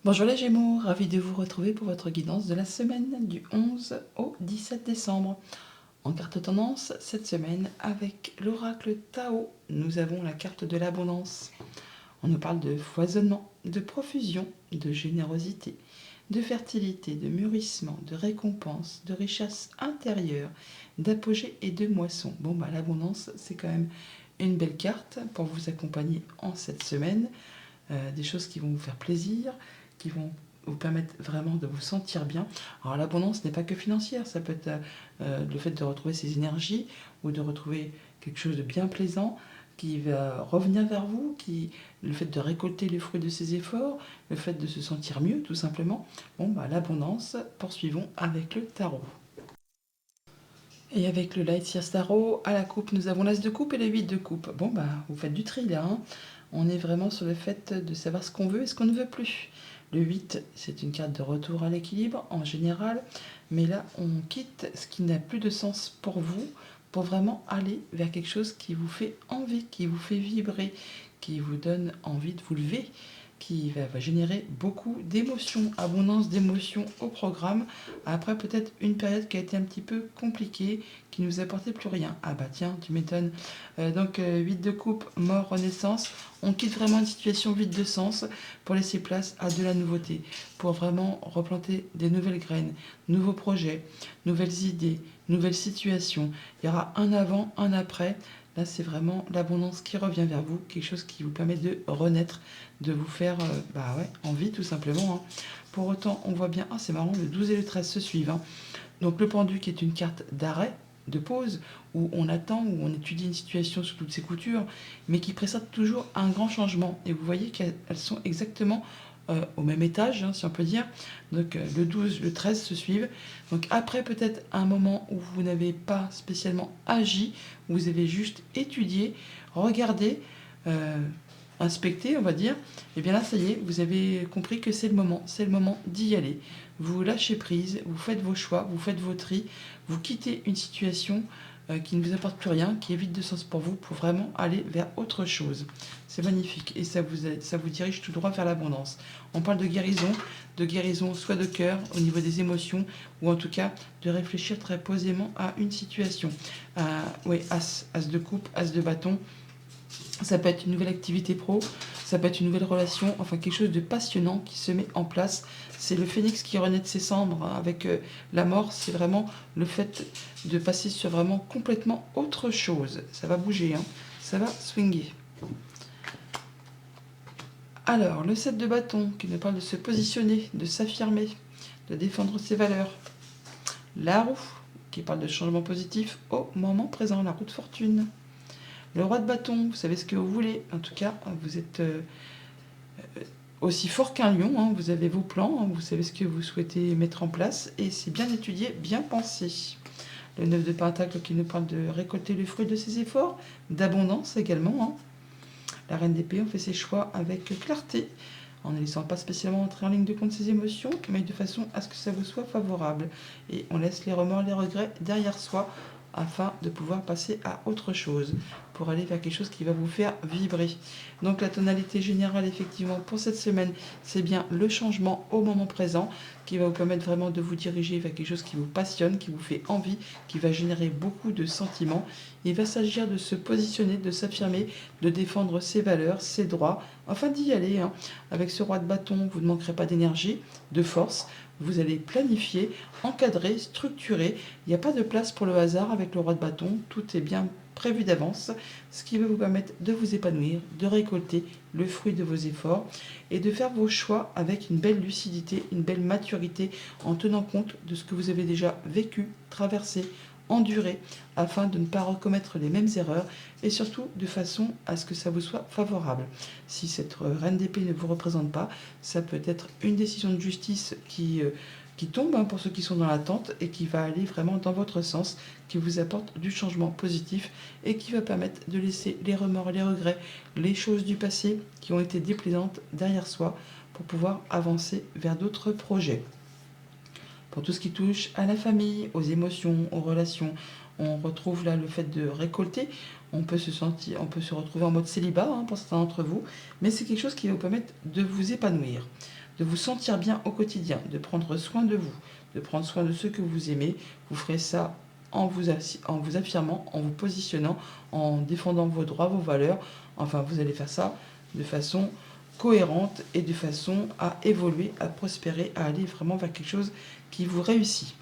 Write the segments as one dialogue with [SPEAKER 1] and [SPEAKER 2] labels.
[SPEAKER 1] Bonjour les Gémeaux, ravi de vous retrouver pour votre guidance de la semaine du 11 au 17 décembre. En carte tendance, cette semaine, avec l'oracle Tao, nous avons la carte de l'abondance. On nous parle de foisonnement, de profusion, de générosité, de fertilité, de mûrissement, de récompense, de richesse intérieure, d'apogée et de moisson. L'abondance, c'est quand même une belle carte pour vous accompagner en cette semaine. Des choses qui vont vous faire plaisir, qui vont vous permettre vraiment de vous sentir bien. Alors l'abondance n'est pas que financière, ça peut être le fait de retrouver ses énergies ou de retrouver quelque chose de bien plaisant qui va revenir vers vous, le fait de récolter les fruits de ses efforts, le fait de se sentir mieux tout simplement. L'abondance, poursuivons avec le tarot. Et avec le Light Sears Tarot, à la coupe, nous avons l'As de coupe et le 8 de coupe. Vous faites du tri là, hein. On est vraiment sur le fait de savoir ce qu'on veut et ce qu'on ne veut plus. Le 8, c'est une carte de retour à l'équilibre en général, mais là, on quitte ce qui n'a plus de sens pour vous, pour vraiment aller vers quelque chose qui vous fait envie, qui vous fait vibrer, qui vous donne envie de vous lever, qui va générer beaucoup d'émotions, abondance d'émotions au programme. Après, peut-être une période qui a été un petit peu compliquée, qui ne nous apportait plus rien. Ah bah tiens, tu m'étonnes. 8 de coupe, mort, renaissance. On quitte vraiment une situation vide de sens pour laisser place à de la nouveauté, pour vraiment replanter des nouvelles graines, nouveaux projets, nouvelles idées, nouvelles situations. Il y aura un avant, un après. Là, c'est vraiment l'abondance qui revient vers vous, quelque chose qui vous permet de renaître, de vous faire envie tout simplement, hein. Pour autant, on voit bien, c'est marrant, le 12 et le 13 se suivent, hein. Donc le pendu qui est une carte d'arrêt, de pause, où on attend, où on étudie une situation sous toutes ses coutures, mais qui précède toujours un grand changement. Et vous voyez qu'elles sont exactement au même étage, hein, si on peut dire. Donc le 12, le 13 se suivent. Donc après peut-être un moment où vous n'avez pas spécialement agi, vous avez juste étudié, regardé, euh, inspecté, on va dire, et bien là, ça y est, vous avez compris que c'est le moment d'y aller. Vous lâchez prise, vous faites vos choix, vous faites vos tris, vous quittez une situation qui ne vous apporte plus rien, qui est vide de sens pour vous, pour vraiment aller vers autre chose. C'est magnifique et ça vous dirige tout droit vers l'abondance. On parle de guérison soit de cœur au niveau des émotions, ou en tout cas de réfléchir très posément à une situation. Oui, as de coupe, as de bâton. Ça peut être une nouvelle activité pro, ça peut être une nouvelle relation, enfin quelque chose de passionnant qui se met en place. C'est le phénix qui renaît de ses cendres, hein, avec la mort, c'est vraiment le fait de passer sur vraiment complètement autre chose. Ça va bouger, hein, ça va swinguer. Alors, le 7 de bâton qui nous parle de se positionner, de s'affirmer, de défendre ses valeurs. La roue qui parle de changement positif au moment présent, la roue de fortune. Le roi de bâton, vous savez ce que vous voulez. En tout cas, vous êtes aussi fort qu'un lion, hein. Vous avez vos plans, hein. Vous savez ce que vous souhaitez mettre en place. Et c'est bien étudié, bien pensé. Le 9 de pentacle qui nous parle de récolter le fruit de ses efforts, d'abondance également, hein. La reine d'épée, on fait ses choix avec clarté, en ne laissant pas spécialement entrer en ligne de compte ses émotions, mais de façon à ce que ça vous soit favorable. Et on laisse les remords, les regrets derrière soi, afin de pouvoir passer à autre chose, pour aller vers quelque chose qui va vous faire vibrer. Donc la tonalité générale, effectivement, pour cette semaine, c'est bien le changement au moment présent, qui va vous permettre vraiment de vous diriger vers quelque chose qui vous passionne, qui vous fait envie, qui va générer beaucoup de sentiments. Il va s'agir de se positionner, de s'affirmer, de défendre ses valeurs, ses droits, enfin d'y aller, hein. Avec ce roi de bâton, vous ne manquerez pas d'énergie, de force. Vous allez planifier, encadrer, structurer. Il n'y a pas de place pour le hasard avec le roi de bâton. Tout est bien prévu d'avance, ce qui va vous permettre de vous épanouir, de récolter le fruit de vos efforts et de faire vos choix avec une belle lucidité, une belle maturité, en tenant compte de ce que vous avez déjà vécu, traversé, enduré, afin de ne pas recommettre les mêmes erreurs et surtout de façon à ce que ça vous soit favorable. Si cette reine d'épée ne vous représente pas, ça peut être une décision de justice qui tombe, hein, pour ceux qui sont dans l'attente et qui va aller vraiment dans votre sens, qui vous apporte du changement positif et qui va permettre de laisser les remords, les regrets, les choses du passé qui ont été déplaisantes derrière soi pour pouvoir avancer vers d'autres projets. Pour tout ce qui touche à la famille, aux émotions, aux relations, on retrouve là le fait de récolter. On peut se retrouver en mode célibat, hein, pour certains d'entre vous, mais c'est quelque chose qui va vous permettre de vous épanouir. de vous sentir bien au quotidien, de prendre soin de vous, de prendre soin de ceux que vous aimez. Vous ferez ça en vous affirmant, en vous positionnant, en défendant vos droits, vos valeurs. Enfin, vous allez faire ça de façon cohérente et de façon à évoluer, à prospérer, à aller vraiment vers quelque chose qui vous réussit.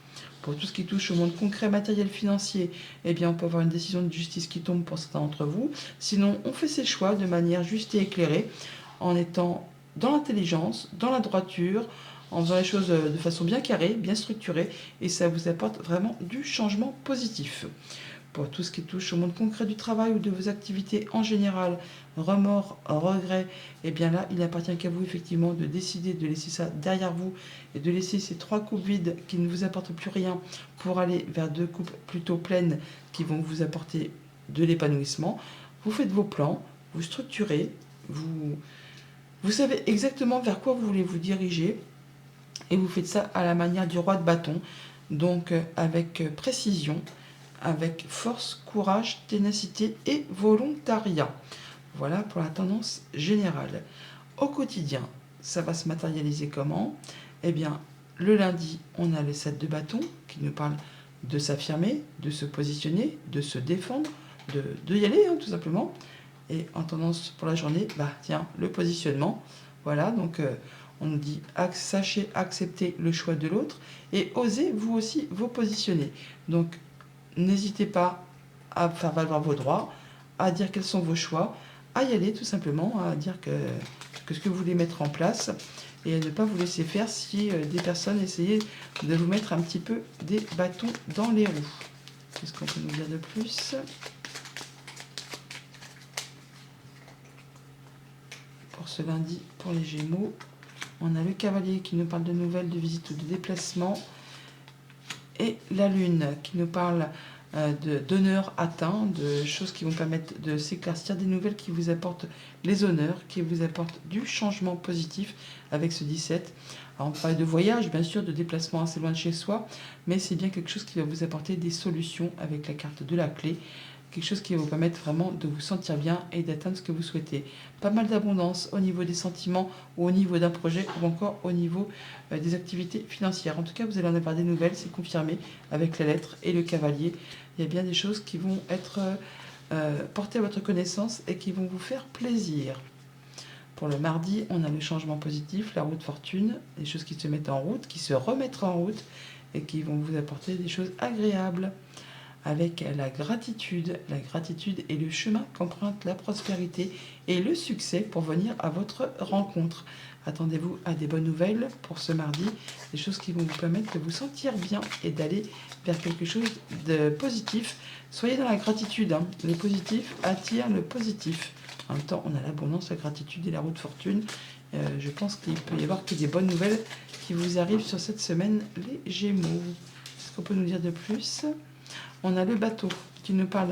[SPEAKER 1] Pour tout ce qui touche au monde concret, matériel, financier, eh bien, on peut avoir une décision de justice qui tombe pour certains d'entre vous. Sinon, on fait ses choix de manière juste et éclairée, en étant dans l'intelligence, dans la droiture, en faisant les choses de façon bien carrée, bien structurée, et ça vous apporte vraiment du changement positif. Pour tout ce qui touche au monde concret du travail ou de vos activités en général, remords, regrets, eh bien là, il appartient qu'à vous effectivement de décider de laisser ça derrière vous et de laisser ces 3 coupes vides qui ne vous apportent plus rien pour aller vers 2 coupes plutôt pleines qui vont vous apporter de l'épanouissement. Vous faites vos plans, vous structurez, vous savez exactement vers quoi vous voulez vous diriger et vous faites ça à la manière du roi de bâton, donc avec précision, avec force, courage, ténacité et volontariat. Voilà pour la tendance générale. Au quotidien, ça va se matérialiser comment? Eh bien, le lundi, on a les 7 de bâton qui nous parlent de s'affirmer, de se positionner, de se défendre, de y aller, tout simplement. Et en tendance pour la journée, tiens, le positionnement. Voilà, donc on nous dit sachez accepter le choix de l'autre et osez vous aussi vous positionner. Donc, n'hésitez pas à faire valoir vos droits, à dire quels sont vos choix, à y aller tout simplement, à dire que ce que vous voulez mettre en place et à ne pas vous laisser faire si des personnes essayaient de vous mettre un petit peu des bâtons dans les roues. Qu'est-ce qu'on peut nous dire de plus? Pour ce lundi, pour les Gémeaux, on a le cavalier qui nous parle de nouvelles, de visites ou de déplacements. Et la lune qui nous parle d'honneurs atteints, de choses qui vont permettre de s'éclaircir, des nouvelles qui vous apportent les honneurs, qui vous apportent du changement positif avec ce 17. Alors on parle de voyage, bien sûr, de déplacement assez loin de chez soi, mais c'est bien quelque chose qui va vous apporter des solutions avec la carte de la clé, quelque chose qui va vous permettre vraiment de vous sentir bien et d'atteindre ce que vous souhaitez. Pas mal d'abondance au niveau des sentiments ou au niveau d'un projet ou encore au niveau des activités financières. En tout cas, vous allez en avoir des nouvelles, c'est confirmé avec la lettre et le cavalier. Il y a bien des choses qui vont être portées à votre connaissance et qui vont vous faire plaisir. Pour le mardi, on a le changement positif, la roue de fortune, des choses qui se mettent en route, qui se remettent en route et qui vont vous apporter des choses agréables. Avec la gratitude est le chemin qu'emprunte la prospérité et le succès pour venir à votre rencontre. Attendez-vous à des bonnes nouvelles pour ce mardi, des choses qui vont vous permettre de vous sentir bien et d'aller vers quelque chose de positif. Soyez dans la gratitude, le positif attire le positif. En même temps, on a l'abondance, la gratitude et la roue de fortune. Je pense qu'il peut y avoir que des bonnes nouvelles qui vous arrivent sur cette semaine, les Gémeaux. Qu'est-ce qu'on peut nous dire de plus ? On a le bateau qui nous parle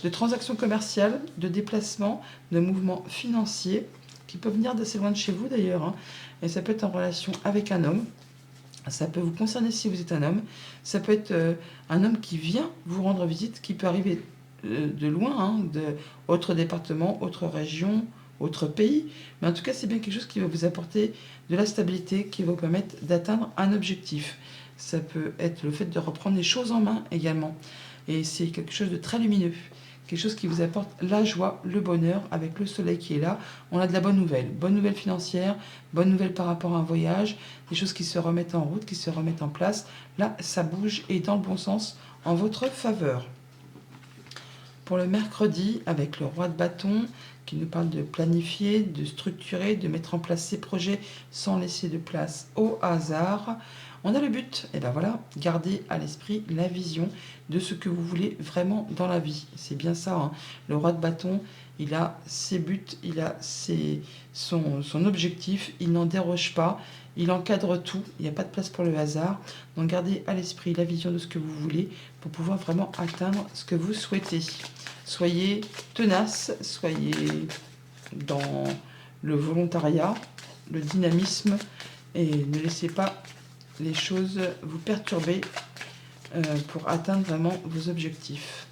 [SPEAKER 1] de transactions commerciales, de déplacements, de mouvements financiers qui peuvent venir d'assez loin de chez vous d'ailleurs. Et ça peut être en relation avec un homme. Ça peut vous concerner si vous êtes un homme. Ça peut être un homme qui vient vous rendre visite, qui peut arriver de loin, de autre département, autre région, autre pays. Mais en tout cas, c'est bien quelque chose qui va vous apporter de la stabilité, qui va vous permettre d'atteindre un objectif. Ça peut être le fait de reprendre les choses en main également. Et c'est quelque chose de très lumineux, quelque chose qui vous apporte la joie, le bonheur, avec le soleil qui est là. On a de la bonne nouvelle financière, bonne nouvelle par rapport à un voyage, des choses qui se remettent en route, qui se remettent en place. Là, ça bouge et dans le bon sens, en votre faveur. Pour le mercredi, avec le roi de bâton, qui nous parle de planifier, de structurer, de mettre en place ses projets sans laisser de place au hasard. On a le but, et bien voilà, garder à l'esprit la vision de ce que vous voulez vraiment dans la vie. C'est bien ça, le roi de bâton, il a ses buts, il a son objectif, il n'en déroge pas, il encadre tout, il n'y a pas de place pour le hasard. Donc gardez à l'esprit la vision de ce que vous voulez pour pouvoir vraiment atteindre ce que vous souhaitez. Soyez tenace, soyez dans le volontariat, le dynamisme et ne laissez pas les choses vous perturber pour atteindre vraiment vos objectifs.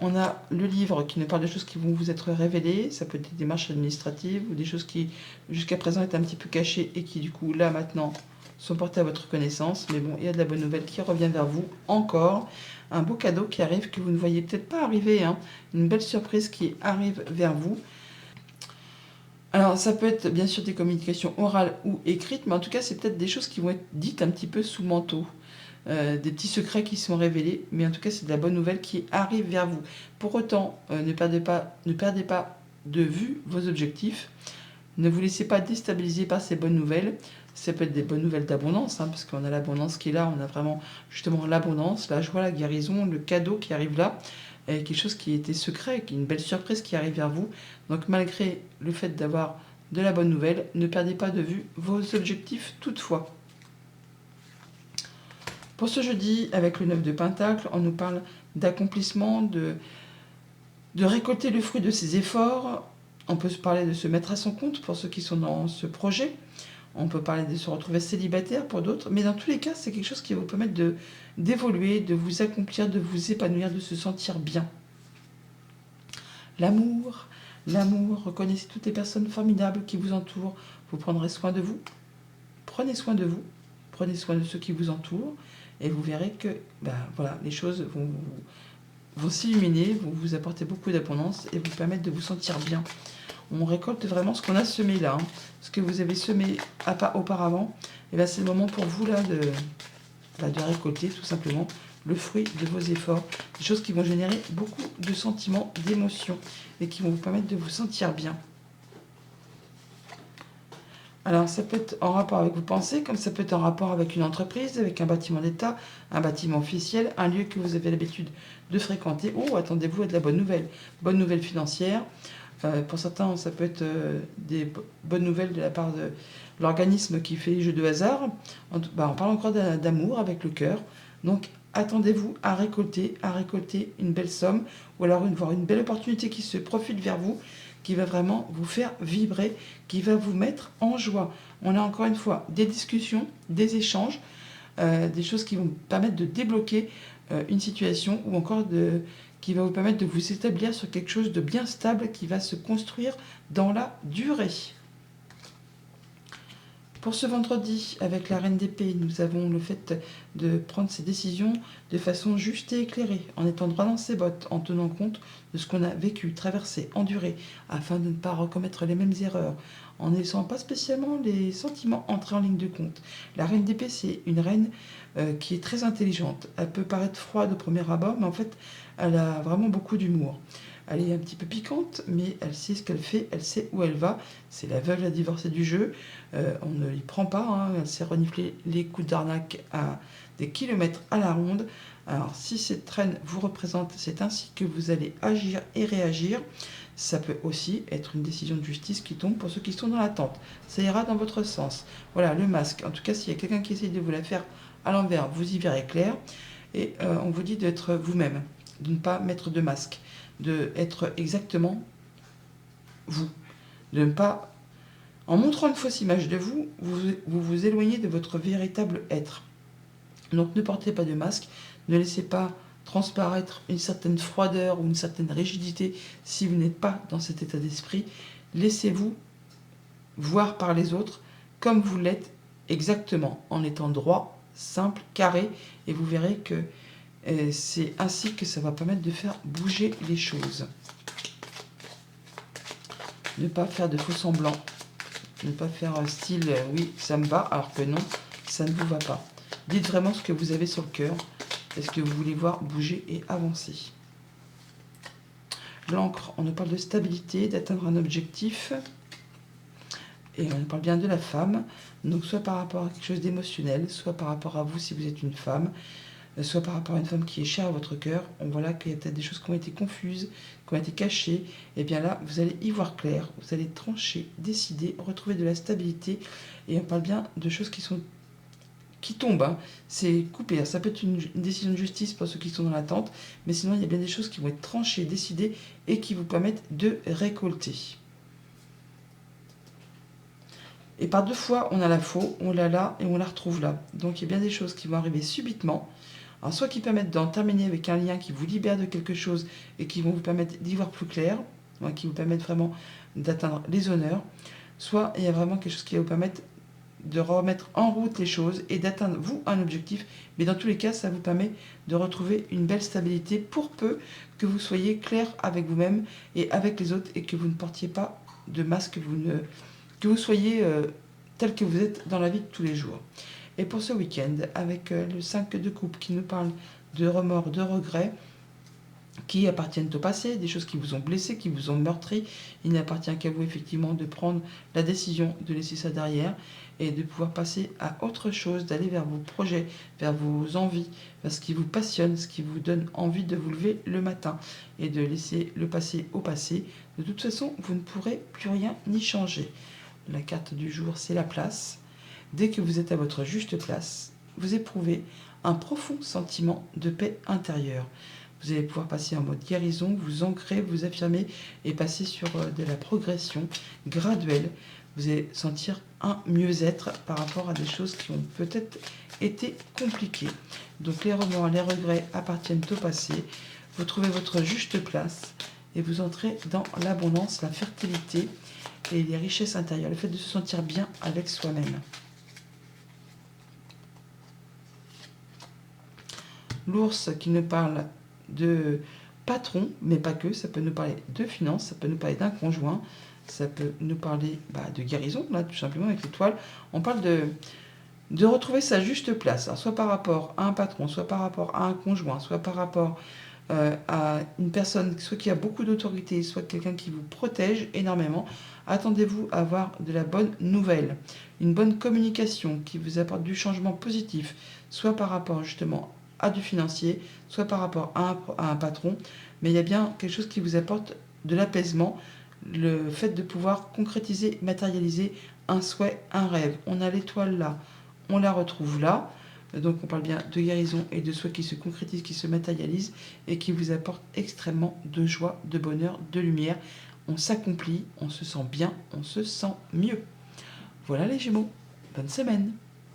[SPEAKER 1] On a le livre qui nous parle de choses qui vont vous être révélées. Ça peut être des démarches administratives ou des choses qui, jusqu'à présent, étaient un petit peu cachées et qui, du coup, là, maintenant, sont portées à votre connaissance. Mais bon, il y a de la bonne nouvelle qui revient vers vous encore. Un beau cadeau qui arrive que vous ne voyez peut-être pas arriver, hein. Une belle surprise qui arrive vers vous. Alors, ça peut être bien sûr des communications orales ou écrites, mais en tout cas, c'est peut-être des choses qui vont être dites un petit peu sous manteau. Des petits secrets qui sont révélés, mais en tout cas, c'est de la bonne nouvelle qui arrive vers vous. Pour autant, ne perdez pas de vue vos objectifs. Ne vous laissez pas déstabiliser par ces bonnes nouvelles. Ça peut être des bonnes nouvelles d'abondance, hein, parce qu'on a l'abondance qui est là, on a vraiment justement l'abondance, la joie, la guérison, le cadeau qui arrive là, et quelque chose qui était secret, qui est une belle surprise qui arrive vers vous. Donc malgré le fait d'avoir de la bonne nouvelle, ne perdez pas de vue vos objectifs toutefois. Pour ce jeudi, avec le 9 de Pentacle, on nous parle d'accomplissement, de récolter le fruit de ses efforts. On peut se parler de se mettre à son compte pour ceux qui sont dans ce projet. On peut parler de se retrouver célibataire pour d'autres. Mais dans tous les cas, c'est quelque chose qui va vous permettre d'évoluer, de vous accomplir, de vous épanouir, de se sentir bien. L'amour, reconnaissez toutes les personnes formidables qui vous entourent. Vous prendrez soin de vous. Prenez soin de vous. Prenez soin de ceux qui vous entourent. Et vous verrez que voilà, les choses vont s'illuminer, vont vous apporter beaucoup d'abondance et vous permettre de vous sentir bien. On récolte vraiment ce qu'on a semé là, hein. Ce que vous avez semé auparavant, et c'est le moment pour vous là de récolter tout simplement le fruit de vos efforts. Des choses qui vont générer beaucoup de sentiments, d'émotions et qui vont vous permettre de vous sentir bien. Alors, ça peut être en rapport avec vos pensées, comme ça peut être en rapport avec une entreprise, avec un bâtiment d'État, un bâtiment officiel, un lieu que vous avez l'habitude de fréquenter. Oh, attendez-vous à de la bonne nouvelle. Bonne nouvelle financière. Pour certains, ça peut être des bonnes nouvelles de la part de l'organisme qui fait les jeux de hasard. On parle encore d'amour avec le cœur. Donc, attendez-vous à récolter une belle somme ou alors voir une belle opportunité qui se profile vers vous, qui va vraiment vous faire vibrer, qui va vous mettre en joie. On a encore une fois des discussions, des échanges, des choses qui vont vous permettre de débloquer une situation ou encore qui va vous permettre de vous établir sur quelque chose de bien stable qui va se construire dans la durée. Pour ce vendredi, avec la Reine d'Épée, nous avons le fait de prendre ses décisions de façon juste et éclairée, en étant droit dans ses bottes, en tenant compte de ce qu'on a vécu, traversé, enduré, afin de ne pas recommettre les mêmes erreurs, en ne laissant pas spécialement les sentiments entrer en ligne de compte. La Reine d'Épée, c'est une reine qui est très intelligente. Elle peut paraître froide au premier abord, mais en fait, elle a vraiment beaucoup d'humour. Elle est un petit peu piquante, mais elle sait ce qu'elle fait, elle sait où elle va. C'est la veuve la divorcée du jeu. On ne l'y prend pas, hein. Elle sait renifler les coups d'arnaque à des kilomètres à la ronde. Alors, si cette reine vous représente, c'est ainsi que vous allez agir et réagir. Ça peut aussi être une décision de justice qui tombe pour ceux qui sont dans l'attente. Ça ira dans votre sens. Voilà, le masque. En tout cas, s'il y a quelqu'un qui essaye de vous la faire à l'envers, vous y verrez clair. Et on vous dit d'être vous-même, de ne pas mettre de masque, d'être exactement vous. De ne pas, en montrant une fausse image de vous, vous éloignez de votre véritable être. Donc ne portez pas de masque, ne laissez pas transparaître une certaine froideur ou une certaine rigidité si vous n'êtes pas dans cet état d'esprit. Laissez-vous voir par les autres comme vous l'êtes exactement, en étant droit, simple, carré, et vous verrez que c'est ainsi que ça va permettre de faire bouger les choses. Ne pas faire de faux semblants. Ne pas faire un style oui, ça me va, alors que non, ça ne vous va pas. Dites vraiment ce que vous avez sur le cœur. Est-ce que vous voulez voir bouger et avancer? L'encre, on nous parle de stabilité, d'atteindre un objectif. Et on parle bien de la femme. Donc soit par rapport à quelque chose d'émotionnel, soit par rapport à vous si vous êtes une femme, soit par rapport à une femme qui est chère à votre cœur. On voit là qu'il y a peut-être des choses qui ont été confuses, qui ont été cachées. Et bien là, vous allez y voir clair, vous allez trancher, décider, retrouver de la stabilité. Et on parle bien de choses qui tombent, hein. C'est coupé. Ça peut être une décision de justice pour ceux qui sont dans l'attente, mais sinon il y a bien des choses qui vont être tranchées, décidées et qui vous permettent de récolter. Et par deux fois, on a la faux, on l'a là et on la retrouve là. Donc il y a bien des choses qui vont arriver subitement. Alors soit qui permettent d'en terminer avec un lien qui vous libère de quelque chose et qui vont vous permettre d'y voir plus clair, qui vous permettent vraiment d'atteindre les honneurs, soit il y a vraiment quelque chose qui va vous permettre de remettre en route les choses et d'atteindre, vous, un objectif. Mais dans tous les cas, ça vous permet de retrouver une belle stabilité pour peu que vous soyez clair avec vous-même et avec les autres et que vous ne portiez pas de masque, que vous soyez tel que vous êtes dans la vie de tous les jours. Et pour ce week-end, avec le 5 de coupe qui nous parle de remords, de regrets, qui appartiennent au passé, des choses qui vous ont blessé, qui vous ont meurtri. Il n'appartient qu'à vous effectivement de prendre la décision de laisser ça derrière et de pouvoir passer à autre chose, d'aller vers vos projets, vers vos envies, vers ce qui vous passionne, ce qui vous donne envie de vous lever le matin et de laisser le passé au passé. De toute façon, vous ne pourrez plus rien y changer. La carte du jour, c'est la place. Dès que vous êtes à votre juste place, vous éprouvez un profond sentiment de paix intérieure. Vous allez pouvoir passer en mode guérison, vous ancrer, vous affirmer et passer sur de la progression graduelle. Vous allez sentir un mieux-être par rapport à des choses qui ont peut-être été compliquées. Donc les remords, les regrets appartiennent au passé. Vous trouvez votre juste place et vous entrez dans l'abondance, la fertilité et les richesses intérieures. Le fait de se sentir bien avec soi-même. L'ours qui nous parle de patron, mais pas que, ça peut nous parler de finances, ça peut nous parler d'un conjoint, ça peut nous parler de guérison, là tout simplement avec l'étoile. On parle de retrouver sa juste place, alors, soit par rapport à un patron, soit par rapport à un conjoint, soit par rapport à une personne, soit qui a beaucoup d'autorité, soit quelqu'un qui vous protège énormément. Attendez-vous à avoir de la bonne nouvelle, une bonne communication qui vous apporte du changement positif, soit par rapport justement à du financier, soit par rapport à un patron, mais il y a bien quelque chose qui vous apporte de l'apaisement, le fait de pouvoir concrétiser, matérialiser un souhait, un rêve. On a l'étoile là, on la retrouve là, donc on parle bien de guérison et de souhaits qui se concrétisent, qui se matérialisent et qui vous apportent extrêmement de joie, de bonheur, de lumière. On s'accomplit, on se sent bien, on se sent mieux. Voilà les Gémeaux, bonne semaine.